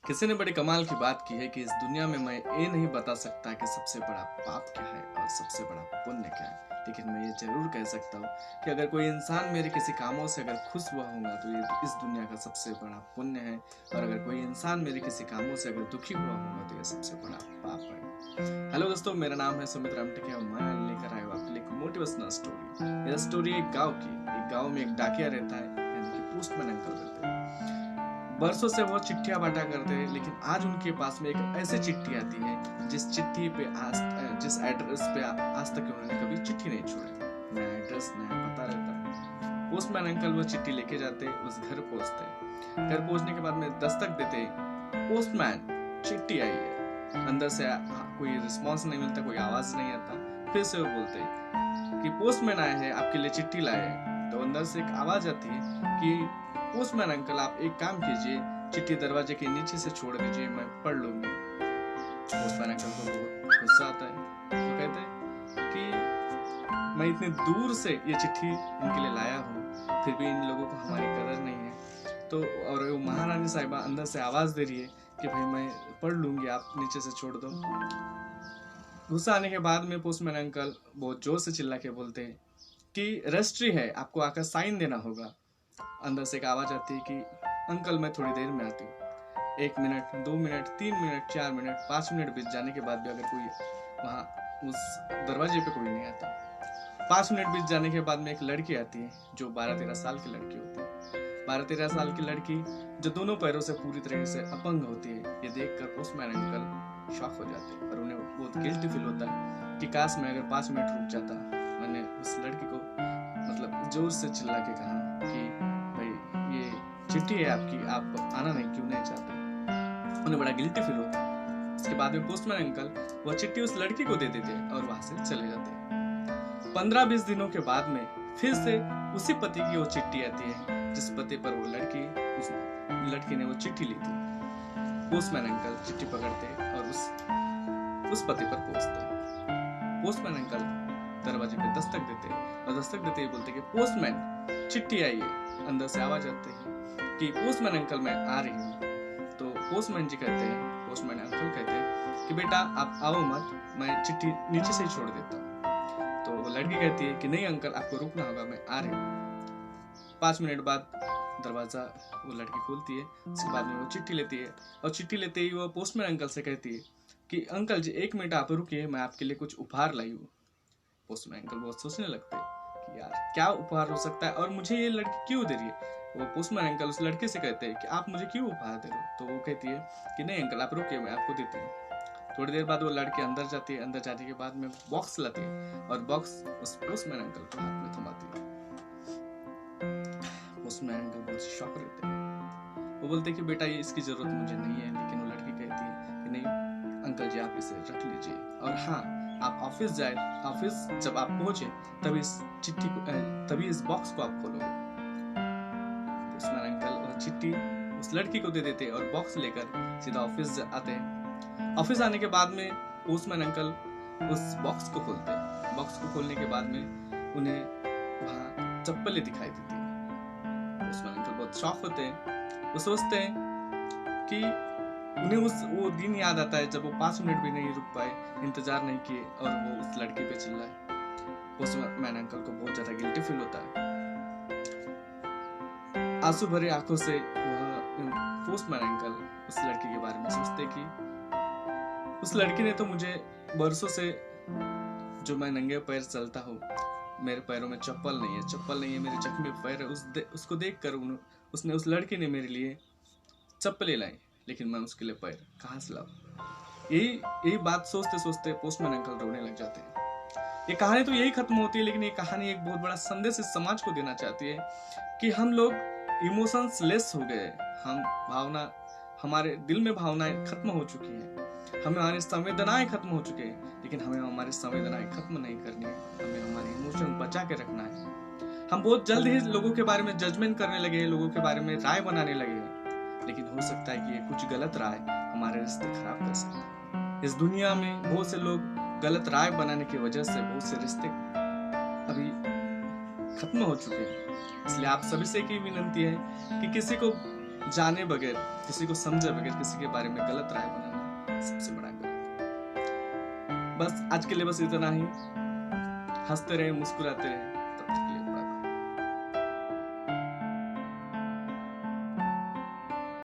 किसी ने बड़ी कमाल की बात की है कि इस दुनिया में मैं ये नहीं बता सकता कि सबसे बड़ा पाप क्या है और सबसे बड़ा पुण्य क्या है, लेकिन मैं ये जरूर कह सकता हूँ कि अगर कोई इंसान मेरे किसी कामों से अगर खुश हुआ होगा तो ये इस दुनिया का सबसे बड़ा पुण्य है, और अगर कोई इंसान मेरे किसी कामों से अगर दुखी हुआ होगा तो ये सबसे बड़ा पाप है। हेलो दोस्तों, मेरा नाम है सुमित रामटेके और मैं लेकर आया हूँ आपके लिए एक मोटिवेशनल स्टोरी। यह स्टोरी एक गाँव में एक डाकिया रहता है, यानी कि पोस्टमैन अंकल रहते हैं। बरसों से वो चिट्ठियां बांटा करते हैं, लेकिन आज उनके पास में एक ऐसी चिट्ठी आती है जिस चिट्ठी पे जिस एड्रेस पे आज तक उन्होंने कभी चिट्ठी नहीं छोड़ी। नया एड्रेस, नया पता रहता है। पोस्टमैन अंकल वो चिट्ठी लेके जाते, उस घर पहुंचते। घर पहुंचने के बाद में दस्तक देते, पोस्टमैन चिट्ठी आई है। अंदर से कोई रिस्पॉन्स नहीं मिलता, कोई आवाज नहीं आता। फिर से वो बोलते कि पोस्टमैन आए हैं, आपके लिए चिट्ठी लाए हैं। तो अंदर से एक आवाज आती है कि पोस्टमैन अंकल, आप एक काम कीजिए, चिट्ठी दरवाजे के नीचे से छोड़ दीजिए, मैं पढ़ लूंगी। पोस्टमैन अंकल को बहुत गुस्सा आता है। वो कहते हैं कि मैं इतने दूर से ये चिट्ठी इनके लिए लाया हूँ, फिर भी इन लोगों को हमारी कदर नहीं है। तो और वो महारानी साहिबा अंदर से आवाज दे रही है कि भाई मैं पढ़ लूंगी, आप नीचे से छोड़ दो। गुस्सा आने के बाद में पोस्टमैन अंकल बहुत जोर से चिल्ला के बोलते हैं कि रजिस्ट्री है, आपको आकर साइन देना होगा। अंदर से एक आवाज आती है कि अंकल मैं थोड़ी देर में आती हूँ। 1 minute, 2 minute, 3 minute, 4 minute, 5 minute बीत जाने के बाद भी अगर कोई वहाँ उस दरवाजे पे कोई नहीं आता। 5 मिनट बीत जाने के बाद में एक लड़की आती है जो 12-13 साल की लड़की होती है। 12-13 साल की लड़की जो दोनों पैरों से पूरी तरह से अपंग होती है। ये देखकर पोस्टमैन अंकल शॉक हो जाते हैं और उन्हें बहुत गिल्टी फील होता है कि काश मैं अगर 5 मिनट रुक जाता। मैंने उस लड़की को मतलब जोर से चिल्ला के कहा कि चिट्ठी है आपकी, आप आना नहीं क्यों नहीं चाहते। उन्हें बड़ा गिल्टी फील होता है। उसके बाद में पोस्टमैन अंकल वो चिट्ठी उस लड़की को दे देते और वहां से चले जाते। 15-20 दिनों के बाद में फिर से उसी पति की वो चिट्ठी आती है जिस पते पर वो लड़की ने वो चिट्ठी ली थी। पोस्टमैन अंकल चिट्ठी पकड़ते और उस पते पर पहुंचते। पोस्टमैन अंकल दरवाजे पे दस्तक देते और दस्तक देते ही बोलते कि पोस्टमैन चिट्ठी आई है। अंदर से आवाज आती है कि पोस्टमैन अंकल मैं आ रही हूँ। तो पोस्टमैन जी कहते हैं, पोस्टमैन अंकल कहते हैं कि बेटा आप आओ मत, मैं चिट्ठी नीचे से ही छोड़ देता हूँ। तो वो लड़की कहती है कि नहीं अंकल, आपको रुकना होगा, मैं आ रही हूँ। 5 मिनट बाद दरवाजा वो लड़की खोलती है। उसके बाद में वो चिट्ठी लेती है और चिट्ठी लेते ही वो पोस्टमैन अंकल से कहती है कि अंकल जी 1 मिनट आप रुकिए, मैं आपके लिए कुछ उपहार लाई हूँ। पोस्टमैन अंकल बहुत सोचने लगते हैं कि यार क्या उपहार हो सकता है और मुझे ये लड़की क्यों दे रही है। वो पोस्टमैन अंकल उस लड़के से कहते हैं कि आप मुझे क्यों उपहार दे रहे हो। तो वो कहती है कि नहीं अंकल, आप रुकिए, मैं आपको देती हूँ। थोड़ी देर बाद वो लड़की अंदर जाती है। अंदर जाने के बाद में बॉक्स लाती है और बॉक्स उस पोस्टमैन अंकल को हाथ में थमाती है। पोस्टमैन अंकल बहुत शॉक रहते हैं। वो बोलते हैं कि बेटा ये इसकी जरूरत मुझे नहीं है, लेकिन वो लड़की कहती है कि नहीं अंकल जी, आप इसे रख लीजिए, और हाँ आप ऑफिस जाए, ऑफिस जब आप पहुंचे तभी इस चिट्ठी को तभी इस बॉक्स को आप खोलोगे। पोस्टमैन अंकल और चिट्ठी उस लड़की को दे देते और बॉक्स लेकर सीधा ऑफिस आते हैं। ऑफिस आने के बाद में पोस्टमैन अंकल उस बॉक्स को खोलते हैं। बॉक्स को खोलने के बाद में उन्हें वहां चप्पलें दिखाई देती है। पोस्टमैन अंकल बहुत शॉक होते हैं। वो सोचते हैं कि उन्हें वो दिन याद आता है जब वो 5 मिनट भी नहीं रुक पाए, इंतजार नहीं किए और वो उस लड़की पे चिल्लाए। पोस्टमैन अंकल को बहुत ज्यादा गिल्टी फील होता है। आंसू भरे आंखों से पोस्टमैन अंकल उस लड़की के बारे में सोचते कि उस लड़की ने तो मुझे बरसों से, जो मैं नंगे पैर चलता हूँ, मेरे पैरों में चप्पल नहीं है, मेरे जख्मी पैर है, उसको देखकर उसने उस लड़की ने मेरे लिए चप्पलें लाई, लेकिन मैं उसके लिए पैर कहाँ से लाऊं। यही बात सोचते सोचते पोस्टमैन अंकल रोने लग जाते हैं। ये कहानी तो यही खत्म होती है, लेकिन ये कहानी एक बहुत बड़ा संदेश इस समाज को देना चाहती है कि हम लोग इमोशंस लेस हो गए। हमारे दिल में भावनाएं खत्म हो चुकी हैं, हमारी संवेदनाएं खत्म हो चुकी हैं, लेकिन हमें हमारी संवेदनाएं खत्म नहीं करनी है, हमें हमारे इमोशन बचा के रखना है। हम बहुत जल्द ही लोगों के बारे में जजमेंट करने लगे, लोगों के बारे में राय बनाने लगे, लेकिन हो सकता है कि ये कुछ गलत राय हमारे रिश्ते खराब कर सकता है। इस दुनिया में बहुत से लोग गलत राय बनाने की वजह से बहुत से रिश्ते अभी खत्म हो चुके हैं। इसलिए आप सभी से की विनती है कि किसी को जाने बगैर, किसी को समझे बगैर किसी के बारे में गलत राय बनाना सबसे बड़ा गलत। बस आज के लिए बस इतना ही। हंसते रहे, मुस्कुराते रहे,